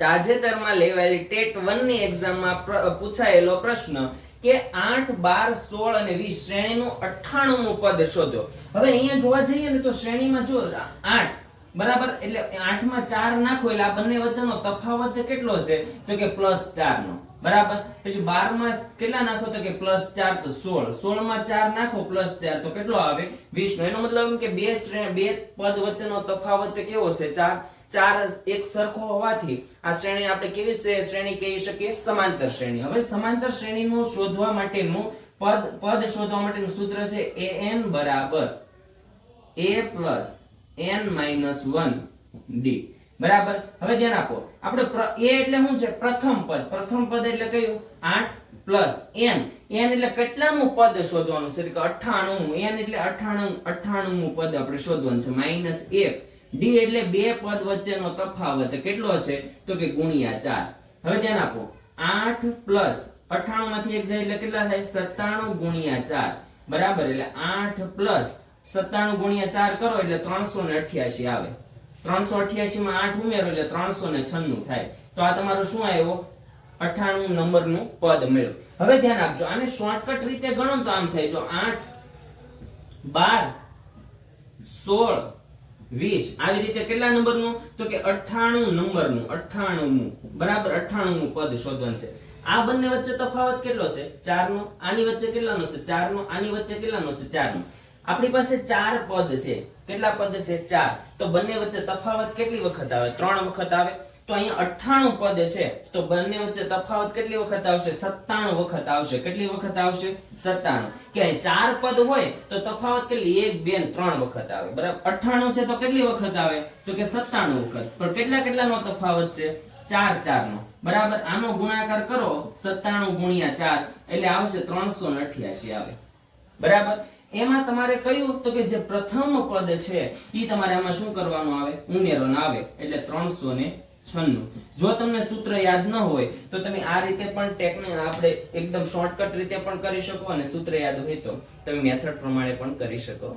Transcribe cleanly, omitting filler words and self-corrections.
તાજેતરમાં લેવાયેલી ટેટ 1 ની એક્ઝામમાં પૂછાયેલો પ્રશ્ન કે 8, 12, 16 અને 20 શ્રેણીનું 98મું પદ શોધો. હવે અહીંયા જોવા જઈએ ને તો શ્રેણીમાં જો 8 બરાબર, એટલે 8 માં 4 નાખો એટલે આ બંને વચ્ચેનો તફાવત કેટલો છે તો કે +4 નો બરાબર. પછી 12 માં કેટલા નાખો તો કે +4 તો 16, 16 માં 4 નાખો +4 તો કેટલો આવે 20 નો. એનો મતલબ એમ કે બે પદ વચ્ચેનો તફાવત કેવો છે 4. 4 એક સરખો હોવાથી આ શ્રેણી આપણે કેવી શ્રેણી કહી શકીએ સમાંતર શ્રેણી. હવે સમાંતર શ્રેણીનું શોધવા માટેનું પદ શોધવા માટેનું સૂત્ર છે an બરાબર a + n - 1d બરાબર. હવે ધ્યાન આપો, આપણે a એટલે શું છે પ્રથમ પદ એટલે કયું 8 + n એટલે કેટલામું પદ શોધવાનું છે કે 98મું. n એટલે 98મું પદ આપણે શોધવાનું છે -1. d એટલે બે પદ વચ્ચેનો તફાવત કેટલો છે તો કે ×4. હવે ધ્યાન આપો 8 + 98 માંથી એક જાય એટલે કેટલા થાય 97 × 4 બરાબર. એટલે 8 + 97 × 4 કરો એટલે 388 આવે. 388 માં 8 ઉમેરો એટલે 396 થાય. તો આ તમારું શું આવ્યો 98 નંબરનું પદ મળ્યું. હવે ધ્યાન આપજો, આને શોર્ટકટ રીતે ગણો તો આમ થાય જો 8, 12, 16, 20 આવી રીતે કેટલા નંબરનું તો કે 98 નંબરનું 98મું બરાબર. 98મું પદ શોધવાનું છે. આ બંને વચ્ચે તફાવત કેટલો છે 4 નો. આની વચ્ચે કેટલાનો છે 4 નો. આની વચ્ચે કેટલાનો છે 4 નો. આપણી પાસે 4 પદ છે. કેટલા પદ છે 4. તો બંને વચ્ચે તફાવત કેટલી વખત આવે 3 વખત આવે. તો અહીંયા 98 પદ છે તો બંને વચ્ચે તફાવત કેટલી વખત આવશે 97 વખત આવશે. કેટલી વખત આવશે 97. કે 4 પદ હોય તો તફાવત કેટલી 1, 2, 3 વખત આવે બરાબર. 98 છે તો કેટલી વખત આવે તો કે 97 વખત. પણ કેટલાનો તફાવત છે 4 નો બરાબર. આનો ગુણાકાર કરો 97 × 4 એટલે આવશે 388 આવે બરાબર. એમાં તમારે કયું તો કે જે પ્રથમ પદ છે ઈ તમારે આમાં શું કરવાનું આવે ઉમેરવાનું આવે એટલે 396. જો તમને સૂત્ર યાદ ન હોય તો તમે આ રીતે પણ ટેકનિક આપણે એકદમ શોર્ટકટ રીતે પણ કરી શકો અને સૂત્ર યાદ હોય તો તમે મેથડ પ્રમાણે પણ કરી શકો.